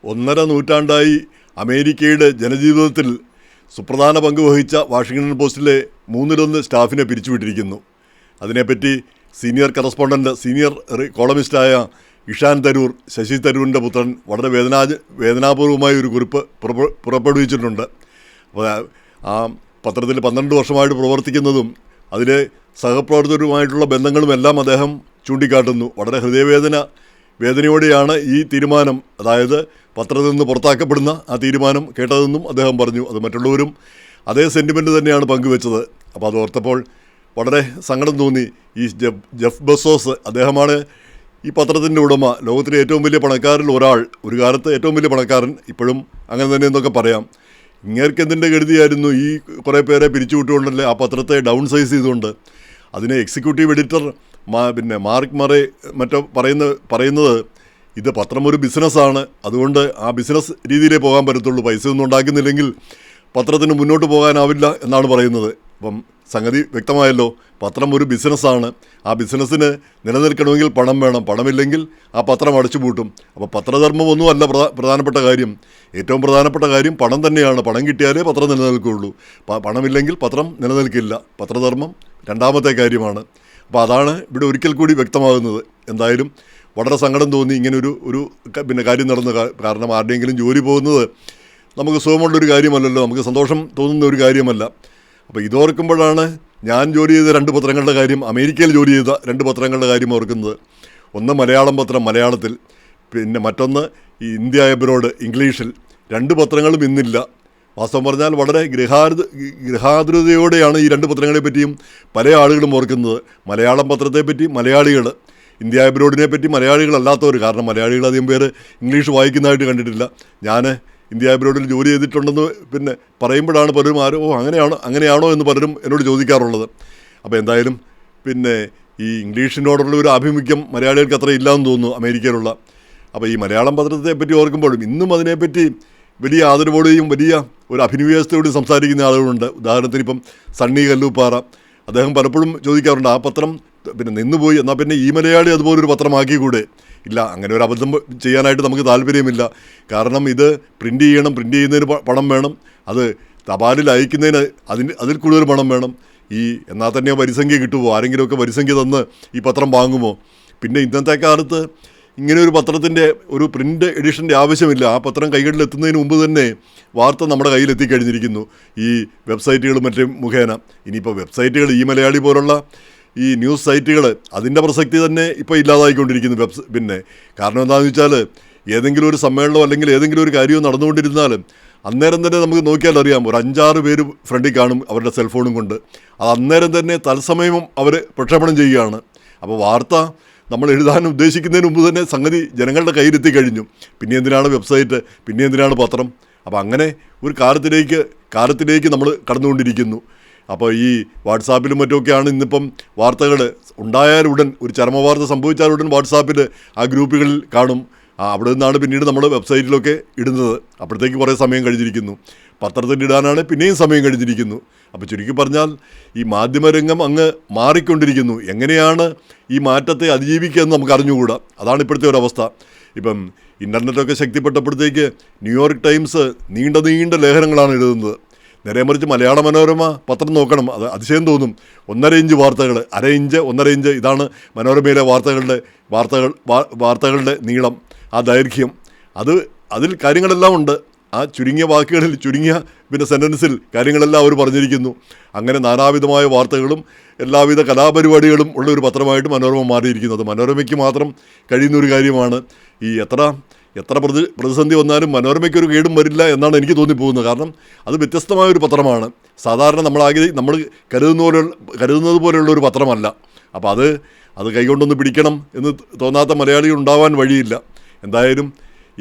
ഒന്നര നൂറ്റാണ്ടായി അമേരിക്കയുടെ ജനജീവിതത്തിൽ സുപ്രധാന പങ്ക് വഹിച്ച വാഷിംഗ്ടൺ പോസ്റ്റിലെ മൂന്നിലൊന്ന് സ്റ്റാഫിനെ പിരിച്ചുവിട്ടിരിക്കുന്നു. അതിനെപ്പറ്റി സീനിയർ കറസ്പോണ്ടൻ്റ്, സീനിയർ കോളമിസ്റ്റായ ഇഷാൻ തരൂർ, ശശി തരൂരിൻ്റെ പുത്രൻ, വളരെ വേദനാപൂർവമായ ഒരു കുറിപ്പ് പുറപ്പെടുവിച്ചിട്ടുണ്ട്. അപ്പോൾ ആ പത്രത്തിൽ 12 വർഷമായിട്ട് പ്രവർത്തിക്കുന്നതും അതിലെ സഹപ്രവർത്തകരുമായിട്ടുള്ള ബന്ധങ്ങളുമെല്ലാം അദ്ദേഹം ചൂണ്ടിക്കാട്ടുന്നു. വളരെ വേദനയോടെയാണ് ഈ തീരുമാനം, അതായത് പത്രത്തിൽ നിന്ന് പുറത്താക്കപ്പെടുന്ന ആ തീരുമാനം കേട്ടതെന്നും അദ്ദേഹം പറഞ്ഞു. അത് മറ്റുള്ളവരും അതേ സെൻറ്റിമെൻറ്റ് തന്നെയാണ് പങ്കുവെച്ചത്. അപ്പോൾ അത് ഓർത്തപ്പോൾ വളരെ സങ്കടം തോന്നി. ഈ ജെഫ് ബെസോസ്, അദ്ദേഹമാണ് ഈ പത്രത്തിൻ്റെ ഉടമ, ലോകത്തിലെ ഏറ്റവും വലിയ പണക്കാരിൽ ഒരാൾ, ഒരു കാലത്ത് ഏറ്റവും വലിയ പണക്കാരൻ, ഇപ്പോഴും അങ്ങനെ തന്നെ എന്നൊക്കെ പറയാം. ഇങ്ങേർക്ക് എന്തിൻ്റെ കരുതിയായിരുന്നു ഈ കുറേ പേരെ പിരിച്ചുവിട്ടുകൊണ്ടല്ലേ ആ പത്രത്തെ ഡൗൺ സൈസ് ചെയ്തുകൊണ്ട്. അതിനെ എക്സിക്യൂട്ടീവ് എഡിറ്റർ മാർക്ക് മറേ പറയുന്നത് ഇത് പത്രം ഒരു ബിസിനസ്സാണ്, അതുകൊണ്ട് ആ ബിസിനസ് രീതിയിലേ പോകാൻ പറ്റത്തുള്ളൂ, പൈസ ഒന്നും ഉണ്ടാക്കുന്നില്ലെങ്കിൽ പത്രത്തിന് മുന്നോട്ട് പോകാനാവില്ല എന്നാണ് പറയുന്നത്. അപ്പം സംഗതി വ്യക്തമായല്ലോ, പത്രം ഒരു ബിസിനസ്സാണ്. ആ ബിസിനസ്സിന് നിലനിൽക്കണമെങ്കിൽ പണം വേണം, പണമില്ലെങ്കിൽ ആ പത്രം അടച്ചുപൂട്ടും. അപ്പോൾ പത്രധർമ്മമൊന്നുമല്ല പ്രധാനപ്പെട്ട കാര്യം. ഏറ്റവും പ്രധാനപ്പെട്ട കാര്യം പണം തന്നെയാണ്. പണം കിട്ടിയാലേ പത്രം നിലനിൽക്കുകയുള്ളൂ. പണമില്ലെങ്കിൽ പത്രം നിലനിൽക്കില്ല. പത്രധർമ്മം രണ്ടാമത്തെ കാര്യമാണ്. അപ്പോൾ അതാണ് ഇവിടെ ഒരിക്കൽ കൂടി വ്യക്തമാകുന്നത്. എന്തായാലും വളരെ സങ്കടം തോന്നി ഇങ്ങനൊരു കാര്യം നടന്നു. കാരണം ആരുടെയെങ്കിലും ജോലി പോകുന്നത് നമുക്ക് സുഖമുള്ളൊരു കാര്യമല്ലല്ലോ, നമുക്ക് സന്തോഷം തോന്നുന്ന ഒരു കാര്യമല്ല. അപ്പോൾ ഇതോർക്കുമ്പോഴാണ് ഞാൻ ജോലി ചെയ്ത 2 പത്രങ്ങളുടെ കാര്യം, അമേരിക്കയിൽ ജോലി ചെയ്ത 2 പത്രങ്ങളുടെ കാര്യം ഓർക്കുന്നത്. ഒന്ന് മലയാളം പത്രം, മലയാളത്തിൽ, പിന്നെ മറ്റൊന്ന് ഈ ഇന്ത്യ എബ്രോഡ്, ഇംഗ്ലീഷിൽ. 2 പത്രങ്ങളും ഇന്നില്ല. വാസ്തവം പറഞ്ഞാൽ വളരെ ഗൃഹാതുരതയോടെയാണ് ഈ 2 പത്രങ്ങളെ പറ്റിയും പല ആളുകളും ഓർക്കുന്നത്. മലയാളം പത്രത്തെപ്പറ്റി മലയാളികൾ, ഇന്ത്യ എബ്രോഡിനെ പറ്റി മലയാളികളല്ലാത്തവർ. കാരണം മലയാളികൾ അധികം പേര് ഇംഗ്ലീഷ് വായിക്കുന്നതായിട്ട് കണ്ടിട്ടില്ല. ഞാൻ ഇന്ത്യ എബ്രോഡിൽ ജോലി ചെയ്തിട്ടുണ്ടെന്ന് പറയുമ്പോഴാണ് പലരും അങ്ങനെയാണോ എന്ന് പലരും എന്നോട് ചോദിക്കാറുള്ളത്. അപ്പോൾ എന്തായാലും ഈ ഇംഗ്ലീഷിനോടുള്ള ഒരു ആഭിമുഖ്യം മലയാളികൾക്ക് അത്ര ഇല്ലയെന്ന് തോന്നുന്നു അമേരിക്കയിലുള്ള. അപ്പോൾ ഈ മലയാളം പത്രത്തെ പറ്റി ഓർക്കുമ്പോഴും ഇന്നും അതിനെപ്പറ്റി വലിയ ആദരവോടെയും വലിയ ഒരു അഭിനിവേശത്തോടെയും സംസാരിക്കുന്ന ആളുകളുണ്ട്. ഉദാഹരണത്തിന് ഇപ്പം സണ്ണി കല്ലൂപ്പാറ, അദ്ദേഹം പലപ്പോഴും ചോദിക്കാറുണ്ട്, ആ പത്രം നിന്നുപോയി, എന്നാൽ പിന്നെ ഈ മലയാളി അതുപോലൊരു പത്രമാക്കിക്കൂടെ? ഇല്ല, അങ്ങനെ ഒരു അബദ്ധം ചെയ്യാനായിട്ട് നമുക്ക് താല്പര്യമില്ല. കാരണം ഇത് പ്രിൻ്റ് ചെയ്യണം, പ്രിൻ്റ് ചെയ്യുന്നതിന് പണം വേണം, അത് തപാലിൽ അയക്കുന്നതിന് അതിൽ കൂടുതൽ പണം വേണം. എന്നാൽ തന്നെ വരിസംഖ്യ കിട്ടുമോ? ആരെങ്കിലുമൊക്കെ വരിസംഖ്യ തന്ന് ഈ പത്രം വാങ്ങുമോ? പിന്നെ ഇന്നത്തെ കാലത്ത് ഇങ്ങനെ ഒരു പത്രത്തിൻ്റെ ഒരു പ്രിൻ്റ് എഡിഷൻ്റെ ആവശ്യമില്ല. ആ പത്രം കൈകളിൽ എത്തുന്നതിന് മുമ്പ് തന്നെ വാർത്ത നമ്മുടെ കയ്യിലെത്തിക്കഴിഞ്ഞിരിക്കുന്നു ഈ വെബ്സൈറ്റുകളും മറ്റും മുഖേന. ഇനിയിപ്പോൾ വെബ്സൈറ്റുകൾ, ഈ മലയാളി പോലുള്ള ഈ ന്യൂസ് സൈറ്റുകൾ, അതിൻ്റെ പ്രസക്തി തന്നെ ഇപ്പോൾ ഇല്ലാതായിക്കൊണ്ടിരിക്കുന്നു. കാരണം എന്താണെന്ന് വെച്ചാൽ ഏതെങ്കിലും ഒരു സമ്മേളനമോ അല്ലെങ്കിൽ ഏതെങ്കിലും ഒരു കാര്യമോ നടന്നുകൊണ്ടിരുന്നാൽ അന്നേരം തന്നെ നമുക്ക് നോക്കിയാൽ അറിയാം, ഒരു 5-6 പേര് ഫ്രണ്ടിൽ കാണും അവരുടെ സെൽഫോണും കൊണ്ട്. അത് അന്നേരം തന്നെ തത്സമയം അവർ പ്രക്ഷേപണം ചെയ്യുകയാണ്. അപ്പോൾ വാർത്ത നമ്മൾ എഴുതാൻ ഉദ്ദേശിക്കുന്നതിന് മുമ്പ് തന്നെ സംഗതി ജനങ്ങളുടെ കയ്യിലെത്തി കഴിഞ്ഞു. പിന്നെ എന്തിനാണ് വെബ്സൈറ്റ്, പിന്നെ എന്തിനാണ് പത്രം? അപ്പോൾ അങ്ങനെ ഒരു കാലത്തിലേക്ക് നമ്മൾ കടന്നുകൊണ്ടിരിക്കുന്നു. അപ്പോൾ ഈ വാട്സാപ്പിലും മറ്റുമൊക്കെയാണ് ഇന്നിപ്പം വാർത്തകൾ ഉണ്ടായാലുടൻ, ഒരു ചരമവാർത്ത സംഭവിച്ചാലുടൻ വാട്സാപ്പിൽ ആ ഗ്രൂപ്പുകളിൽ കാണും. അവിടെ നിന്നാണ് പിന്നീട് നമ്മൾ വെബ്സൈറ്റിലൊക്കെ ഇടുന്നത്. അപ്പോഴത്തേക്ക് കുറേ സമയം കഴിഞ്ഞിരിക്കുന്നു. പത്രത്തിൽ ഇടാനാണ് പിന്നെയും സമയം കഴിഞ്ഞിരിക്കുന്നു. അപ്പോൾ ചുരുക്കി പറഞ്ഞാൽ ഈ മാധ്യമരംഗം അങ്ങ് മാറിക്കൊണ്ടിരിക്കുന്നു. എങ്ങനെയാണ് ഈ മാറ്റത്തെ അതിജീവിക്കുക എന്ന് നമുക്ക് അറിഞ്ഞുകൂടാ. അതാണ് ഇപ്പോഴത്തെ ഒരവസ്ഥ. ഇപ്പം ഇൻ്റർനെറ്റൊക്കെ ശക്തിപ്പെട്ടപ്പോഴത്തേക്ക് ന്യൂയോർക്ക് ടൈംസ് നീണ്ട ലേഖനങ്ങളാണ് എഴുതുന്നത്. നേരെ മറിച്ച് മലയാള മനോരമ പത്രം നോക്കണം, അത് അതിശയം തോന്നും. 1.5 ഇഞ്ച് വാർത്തകൾ, 1/2 ഇഞ്ച് 1.5 ഇഞ്ച്, ഇതാണ് മനോരമയിലെ വാർത്തകളുടെ നീളം, ആ ദൈർഘ്യം. അതിൽ കാര്യങ്ങളെല്ലാം ഉണ്ട്. ആ ചുരുങ്ങിയ വാക്കുകളിൽ, ചുരുങ്ങിയ സെൻറ്റൻസിൽ കാര്യങ്ങളെല്ലാം അവർ പറഞ്ഞിരിക്കുന്നു. അങ്ങനെ നാനാവിധമായ വാർത്തകളും എല്ലാവിധ കലാപരിപാടികളും ഉള്ള ഒരു പത്രമായിട്ട് മനോരമ മാറിയിരിക്കുന്നത്. മനോരമയ്ക്ക് മാത്രം കഴിയുന്നൊരു കാര്യമാണ്. എത്ര പ്രതിസന്ധി വന്നാലും മനോരമയ്ക്കൊരു കേടും വരില്ല എന്നാണ് എനിക്ക് തോന്നിപ്പോകുന്നത്. കാരണം അത് വ്യത്യസ്തമായൊരു പത്രമാണ്. സാധാരണ നമ്മൾ കരുതുന്നത് പോലെയുള്ള ഒരു പത്രമല്ല. അപ്പോൾ അത് കൈകൊണ്ടൊന്ന് പിടിക്കണം എന്ന് തോന്നാത്ത മലയാളികൾ ഉണ്ടാവാൻ വഴിയില്ല. എന്തായാലും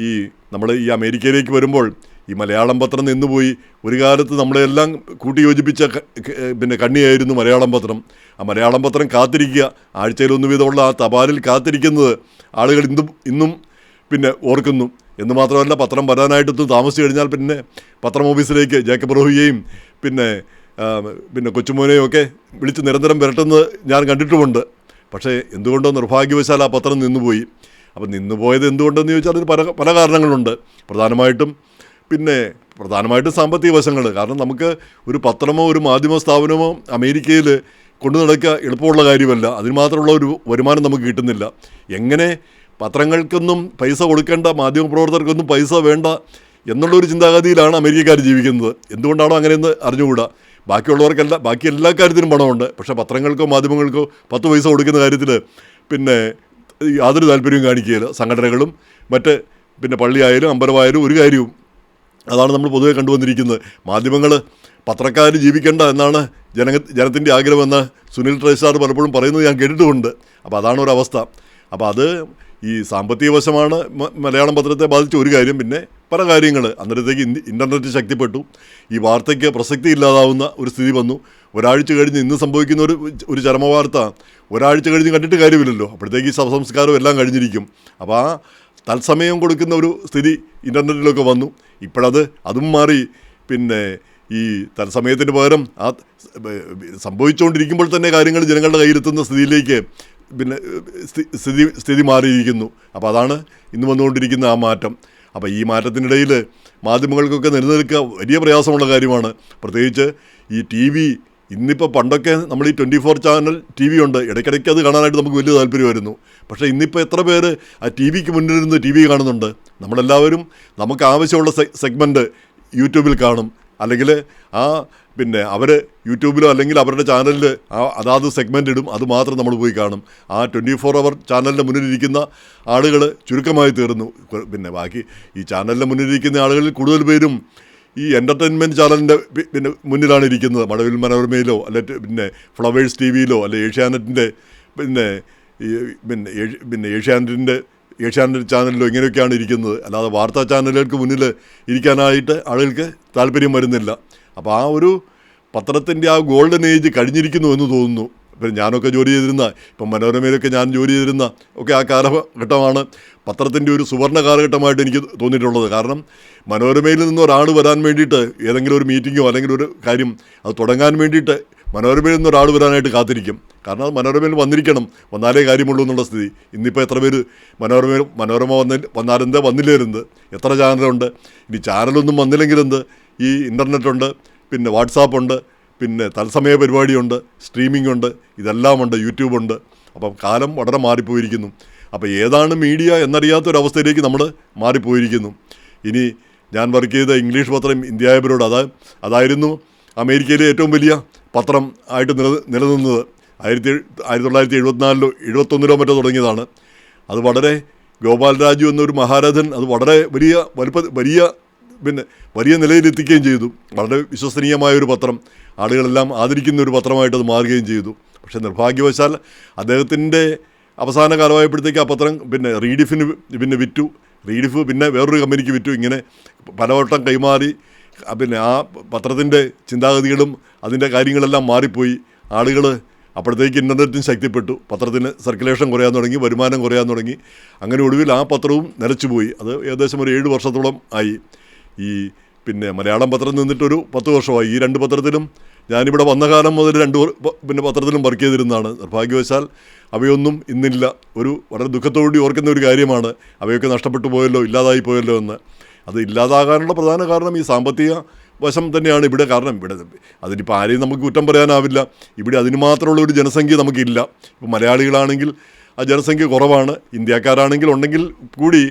നമ്മൾ ഈ അമേരിക്കയിലേക്ക് വരുമ്പോൾ ഈ മലയാളം പത്രം നിന്നുപോയി. ഒരു കാലത്ത് നമ്മളെല്ലാം കൂട്ടിയോജിപ്പിച്ച കണ്ണിയായിരുന്നു മലയാളം പത്രം. ആ മലയാളം പത്രം കാത്തിരിക്കുക, ആഴ്ചയിൽ 1 വീതമുള്ള ആ തപാലിൽ കാത്തിരിക്കുന്നത് ആളുകൾ ഇന്നും ഓർക്കുന്നു. എന്ന് മാത്രമല്ല, പത്രം വരാനായിട്ടൊന്ന് താമസിച്ച് കഴിഞ്ഞാൽ പിന്നെ പത്രം ഓഫീസിലേക്ക് ജേക്കബ് റോഹിയെയും കൊച്ചുമോനെയും ഒക്കെ വിളിച്ച് നിരന്തരം വരട്ടുന്നത് ഞാൻ കണ്ടിട്ടുമുണ്ട്. പക്ഷേ എന്തുകൊണ്ടോ നിർഭാഗ്യവശാൽ ആ പത്രം നിന്നുപോയി. അപ്പോൾ നിന്നുപോയത് എന്തുകൊണ്ടെന്ന് ചോദിച്ചാൽ അതിന് പല പല കാരണങ്ങളുണ്ട്. പ്രധാനമായിട്ടും സാമ്പത്തിക വശങ്ങൾ. കാരണം നമുക്ക് ഒരു പത്രമോ ഒരു മാധ്യമ സ്ഥാപനമോ അമേരിക്കയിൽ കൊണ്ടു നടക്കുക എളുപ്പമുള്ള കാര്യമല്ല. അതിന് മാത്രമുള്ള ഒരു വരുമാനം നമുക്ക് കിട്ടുന്നില്ല. എങ്ങനെ പത്രങ്ങൾക്കൊന്നും പൈസ കൊടുക്കേണ്ട, മാധ്യമപ്രവർത്തകർക്കൊന്നും പൈസ വേണ്ട എന്നുള്ളൊരു ചിന്താഗതിയിലാണ് അമേരിക്കക്കാർ ജീവിക്കുന്നത്. എന്തുകൊണ്ടാണോ അങ്ങനെയെന്ന് അറിഞ്ഞുകൂടാ. ബാക്കി എല്ലാ കാര്യത്തിനും പണമുണ്ട്. പക്ഷേ പത്രങ്ങൾക്കോ മാധ്യമങ്ങൾക്കോ 10 പൈസ കൊടുക്കുന്ന കാര്യത്തിൽ യാതൊരു താല്പര്യവും കാണിക്കുകയില്ല സംഘടനകളും മറ്റ് പള്ളിയായാലും അമ്പലമായാലും ഒരു കാര്യവും. അതാണ് നമ്മൾ പൊതുവെ കണ്ടുവന്നിരിക്കുന്നത്. മാധ്യമങ്ങൾ പത്രക്കാർ ജീവിക്കേണ്ട എന്നാണ് ജനത്തിൻ്റെ ആഗ്രഹമെന്ന് സുനിൽ ട്രേസാർ പലപ്പോഴും പറയുന്നത് ഞാൻ കേട്ടിട്ടുമുണ്ട്. അപ്പോൾ അതാണ് ഒരവസ്ഥ. അപ്പോൾ അത് ഈ സാമ്പത്തിക വശമാണ് മലയാളം പത്രത്തെ ബാധിച്ച ഒരു കാര്യം. പിന്നെ പല കാര്യങ്ങൾ അന്നേരത്തേക്ക് ഇൻ്റർനെറ്റ് ശക്തിപ്പെട്ടു. ഈ വാർത്തയ്ക്ക് പ്രസക്തി ഇല്ലാതാവുന്ന ഒരു സ്ഥിതി വന്നു. ഒരാഴ്ച കഴിഞ്ഞ് ഇന്ന് സംഭവിക്കുന്ന ഒരു ചരമവാർത്ത ഒരാഴ്ച കഴിഞ്ഞ് കണ്ടിട്ട് കാര്യമില്ലല്ലോ. അപ്പോഴത്തേക്ക് ഈ ശവസംസ്കാരം എല്ലാം കഴിഞ്ഞിരിക്കും. അപ്പോൾ ആ തത്സമയം കൊടുക്കുന്ന ഒരു സ്ഥിതി ഇൻ്റർനെറ്റിലൊക്കെ വന്നു. അതും മാറി. ഈ തത്സമയത്തിന് പകരം ആ സംഭവിച്ചുകൊണ്ടിരിക്കുമ്പോൾ തന്നെ കാര്യങ്ങൾ ജനങ്ങളുടെ കയ്യിലെത്തുന്ന സ്ഥിതിയിലേക്ക് സ്ഥിതി മാറിയിരിക്കുന്നു. അപ്പോൾ അതാണ് ഇന്ന് വന്നുകൊണ്ടിരിക്കുന്ന ആ മാറ്റം. അപ്പോൾ ഈ മാറ്റത്തിനിടയിൽ മാധ്യമങ്ങൾക്കൊക്കെ നിലനിൽക്കുക വലിയ പ്രയാസമുള്ള കാര്യമാണ്. പ്രത്യേകിച്ച് ഈ TV. ഇന്നിപ്പോൾ പണ്ടൊക്കെ നമ്മൾ ഈ 24 ചാനൽ TV ഉണ്ട്. ഇടയ്ക്കിടയ്ക്ക് അത് കാണാനായിട്ട് നമുക്ക് വലിയ താല്പര്യമായിരുന്നു. പക്ഷേ ഇന്നിപ്പോൾ എത്ര പേര് ആ TV-ക്ക് മുന്നിലിരുന്ന് TV കാണുന്നുണ്ട്? നമ്മളെല്ലാവരും നമുക്ക് ആവശ്യമുള്ള സെഗ്മെൻറ്റ് യൂട്യൂബിൽ കാണും. അല്ലെങ്കിൽ അവർ യൂട്യൂബിലോ അല്ലെങ്കിൽ അവരുടെ ചാനലിൽ അതാത് സെഗ്മെൻ്റ് ഇടും. അത് മാത്രം നമ്മൾ പോയി കാണും. ആ 24 അവർ ചാനലിൻ്റെ മുന്നിലിരിക്കുന്ന ആളുകൾ ചുരുക്കമായി തീർന്നു. ബാക്കി ഈ ചാനലിൻ്റെ മുന്നിലിരിക്കുന്ന ആളുകളിൽ കൂടുതൽ പേരും ഈ എൻ്റർടൈൻമെൻറ്റ് ചാനലിൻ്റെ മുന്നിലാണ് ഇരിക്കുന്നത്. മഴവിൽ മനോരമയിലോ അല്ലെ ഫ്ലവേഴ്സ് TV-യിലോ അല്ലെ ഏഷ്യാനെറ്റിൻ്റെ ഏഷ്യാനെറ്റ് ചാനലിലോ ഇങ്ങനെയൊക്കെയാണ് ഇരിക്കുന്നത്. അല്ലാതെ വാർത്താ ചാനലുകൾക്ക് മുന്നിൽ ഇരിക്കാനായിട്ട് ആളുകൾക്ക് താല്പര്യം വരുന്നില്ല. അപ്പോൾ ആ ഒരു പത്രത്തിൻ്റെ ആ ഗോൾഡൻ ഏജ് കഴിഞ്ഞിരിക്കുന്നു എന്ന് തോന്നുന്നു. ഞാനൊക്കെ ജോലി ചെയ്തിരുന്ന, മനോരമയിലൊക്കെ ഞാൻ ജോലി ചെയ്തിരുന്ന ഒക്കെ ആ കാലഘട്ടമാണ് പത്രത്തിൻ്റെ ഒരു സുവർണ്ണ കാലഘട്ടമായിട്ട് എനിക്ക് തോന്നിയിട്ടുള്ളത്. കാരണം മനോരമയിൽ നിന്ന് ഒരാൾ വരാൻ വേണ്ടിയിട്ട് ഏതെങ്കിലും ഒരു മീറ്റിങ്ങോ അല്ലെങ്കിൽ ഒരു കാര്യം അത് തുടങ്ങാൻ വേണ്ടിയിട്ട് മനോരമയിൽ നിന്ന് ഒരാൾ വരാനായിട്ട് കാത്തിരിക്കും. കാരണം അത് മനോരമയിൽ വന്നാലേ കാര്യമുള്ളൂ എന്നുള്ള സ്ഥിതി. ഇന്നിപ്പോൾ എത്ര പേര് മനോരമ വന്നാലെന്ത് വന്നില്ലേരുന്നത്? എത്ര ചാനലുണ്ട്? ഇനി ചാനലൊന്നും വന്നില്ലെങ്കിലെന്ത്? ഈ ഇൻ്റർനെറ്റുണ്ട്, വാട്സാപ്പുണ്ട്, തത്സമയ പരിപാടിയുണ്ട്, സ്ട്രീമിംഗ് ഉണ്ട്, ഇതെല്ലാമുണ്ട്, യൂട്യൂബുണ്ട്. അപ്പം കാലം വളരെ മാറിപ്പോയിരിക്കുന്നു. അപ്പോൾ ഏതാണ് മീഡിയ എന്നറിയാത്തൊരവസ്ഥയിലേക്ക് നമ്മൾ മാറിപ്പോയിരിക്കുന്നു. ഇനി ഞാൻ വർക്ക് ചെയ്ത ഇംഗ്ലീഷ് പത്രം ഇന്ത്യ എബ്രോഡ്, അതായിരുന്നു അമേരിക്കയിലെ ഏറ്റവും വലിയ പത്രം ആയിട്ട് നിലനിന്നത്. 1974 71 മറ്റോ തുടങ്ങിയതാണ്. അത് വളരെ ഗോപാൽ രാജു എന്നൊരു മഹാരഥൻ അത് വളരെ വലിയ നിലയിലെത്തിക്കുകയും ചെയ്തു. വളരെ വിശ്വസനീയമായൊരു പത്രം, ആളുകളെല്ലാം ആദരിക്കുന്ന ഒരു പത്രമായിട്ട് അത് മാറുകയും ചെയ്തു. പക്ഷേ നിർഭാഗ്യവശാൽ അദ്ദേഹത്തിൻ്റെ അവസാന കാലമായപ്പോഴത്തേക്ക് ആ പത്രം റീഡിഫിന് വിറ്റു. റീഡിഫ് വേറൊരു കമ്പനിക്ക് വിറ്റു. ഇങ്ങനെ പലവട്ടം കൈമാറി. ആ പത്രത്തിൻ്റെ ചിന്താഗതികളും അതിൻ്റെ കാര്യങ്ങളെല്ലാം മാറിപ്പോയി. ആളുകൾ അപ്പോഴത്തേക്ക് ഇൻ്റർനെറ്റും ശക്തിപ്പെട്ടു. പത്രത്തിന് സർക്കുലേഷൻ കുറയാൻ തുടങ്ങി, വരുമാനം കുറയാൻ തുടങ്ങി. അങ്ങനെ ഒടുവിൽ ആ പത്രവും നിലച്ചുപോയി. അത് ഏകദേശം ഒരു 7 വർഷത്തോളം ആയി. ഈ മലയാളം പത്രം നിന്നിട്ടൊരു 10 വർഷമായി. ഈ 2 പത്രത്തിലും ഞാനിവിടെ വന്ന കാലം മുതൽ 2 പത്രത്തിലും വർക്ക് ചെയ്തിരുന്നതാണ്. നിർഭാഗ്യവശാൽ അവയൊന്നും ഇന്നില്ല. വളരെ ദുഃഖത്തോടുകൂടി ഓർക്കുന്ന ഒരു കാര്യമാണ് അവയൊക്കെ നഷ്ടപ്പെട്ടു പോയല്ലോ, ഇല്ലാതായി പോയല്ലോ എന്ന്. അത് ഇല്ലാതാകാനുള്ള പ്രധാന കാരണം ഈ സാമ്പത്തിക വശം തന്നെയാണ് ഇവിടെ. കാരണം അതിനിപ്പോൾ ആരെയും നമുക്ക് കുറ്റം പറയാനാവില്ല. ഇവിടെ അതിന് മാത്രമുള്ള ഒരു ജനസംഖ്യ നമുക്കില്ല. ഇപ്പോൾ മലയാളികളാണെങ്കിൽ ആ ജനസംഖ്യ കുറവാണ്. ഇന്ത്യക്കാരാണെങ്കിൽ ഉണ്ടെങ്കിൽ കൂടി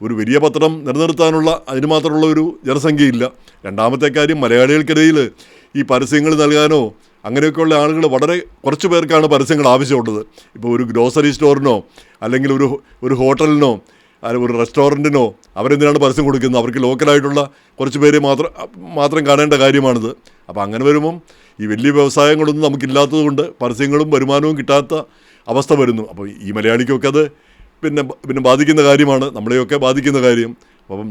ഒരു വലിയ പത്രം നിലനിർത്താനുള്ള അതിന് മാത്രമുള്ള ഒരു ജനസംഖ്യയില്ല. രണ്ടാമത്തെ കാര്യം, മലയാളികൾക്കിടയിൽ ഈ പരസ്യങ്ങൾ നൽകാനോ അങ്ങനെയൊക്കെയുള്ള ആളുകൾ വളരെ കുറച്ച് പേർക്കാണ് പരസ്യങ്ങൾ ആവശ്യമുള്ളത്. ഇപ്പോൾ ഒരു ഗ്രോസറി സ്റ്റോറിനോ അല്ലെങ്കിൽ ഒരു ഹോട്ടലിനോ ഒരു റെസ്റ്റോറൻറ്റിനോ അവരെന്തിനാണ് പരസ്യം കൊടുക്കുന്നത്? അവർക്ക് ലോക്കലായിട്ടുള്ള കുറച്ച് പേരെ മാത്രം കാണേണ്ട കാര്യമാണിത്. അപ്പോൾ അങ്ങനെ വരുമ്പം ഈ വലിയ വ്യവസായങ്ങളൊന്നും നമുക്കില്ലാത്തത് കൊണ്ട് പരസ്യങ്ങളും വരുമാനവും കിട്ടാത്ത അവസ്ഥ വരുന്നു. അപ്പോൾ ഈ മലയാളിക്കൊക്കെ അത് ബാധിക്കുന്ന കാര്യമാണ്, നമ്മളെയൊക്കെ ബാധിക്കുന്ന കാര്യം. അപ്പം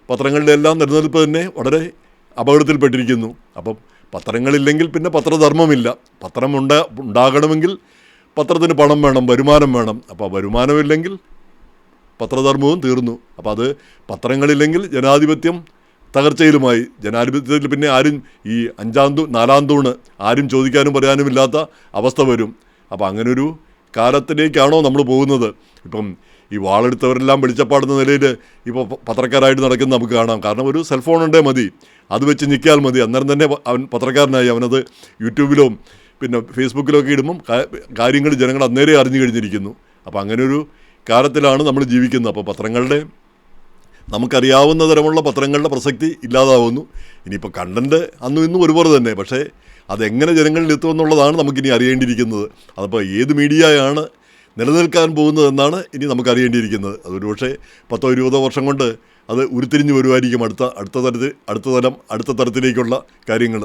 പത്രങ്ങളുടെ എല്ലാം നിലനിൽപ്പ് തന്നെ വളരെ അപകടത്തിൽപ്പെട്ടിരിക്കുന്നു. അപ്പം പത്രങ്ങളില്ലെങ്കിൽ പത്രധർമ്മമില്ല. പത്രം ഉണ്ടാകണമെങ്കിൽ പത്രത്തിന് പണം വേണം, വരുമാനം വേണം. അപ്പോൾ വരുമാനമില്ലെങ്കിൽ പത്രധർമ്മവും തീർന്നു. അപ്പോൾ അത് പത്രങ്ങളില്ലെങ്കിൽ ജനാധിപത്യം തകർച്ചയിലുമായി. ജനാധിപത്യത്തിൽ ആരും ഈ 4-ാം തൂണ് ആരും ചോദിക്കാനും പറയാനുമില്ലാത്ത അവസ്ഥ വരും. അപ്പോൾ അങ്ങനൊരു കാലത്തിലേക്കാണോ നമ്മൾ പോകുന്നത്? ഇപ്പം ഈ വാളെടുത്തവരെല്ലാം വെളിച്ചപ്പാടുന്ന നിലയിൽ ഇപ്പോൾ പത്രക്കാരായിട്ട് നടക്കുന്ന നമുക്ക് കാണാം. കാരണം ഒരു സെൽഫോൺ ഉണ്ടേ മതി, അത് വെച്ച് ഞെക്കിയാൽ മതി, അന്നേരം തന്നെ അവൻ പത്രക്കാരനായി. അവനത് യൂട്യൂബിലും പിന്നെ ഫേസ്ബുക്കിലൊക്കെ ഇടുമ്പം കാര്യങ്ങൾ ജനങ്ങൾ അന്നേരം അറിഞ്ഞു കഴിഞ്ഞിരിക്കുന്നു. അപ്പോൾ അങ്ങനെയൊരു കാലത്തിലാണ് നമ്മൾ ജീവിക്കുന്നത്. അപ്പോൾ പത്രങ്ങളുടെ നമുക്കറിയാവുന്ന തരമുള്ള പത്രങ്ങളുടെ പ്രസക്തി ഇല്ലാതാവുന്നു. ഇനിയിപ്പോൾ കണ്ടൻറ്റ് അന്നും ഇന്നും ഒരുപോലെ തന്നെ, പക്ഷേ അതെങ്ങനെ ജനങ്ങളിൽ എത്തുമെന്നുള്ളതാണ് നമുക്കിനി അറിയേണ്ടിയിരിക്കുന്നത്. അതിപ്പോൾ ഏത് മീഡിയയാണ് നിലനിൽക്കാൻ പോകുന്നതെന്നാണ് ഇനി നമുക്കറിയേണ്ടിയിരിക്കുന്നത്. അതൊരു പക്ഷേ 10-20 വർഷം കൊണ്ട് അത് ഉരുത്തിരിഞ്ഞ് വരുമായിരിക്കും അടുത്ത തരത്തിലേക്കുള്ള കാര്യങ്ങൾ.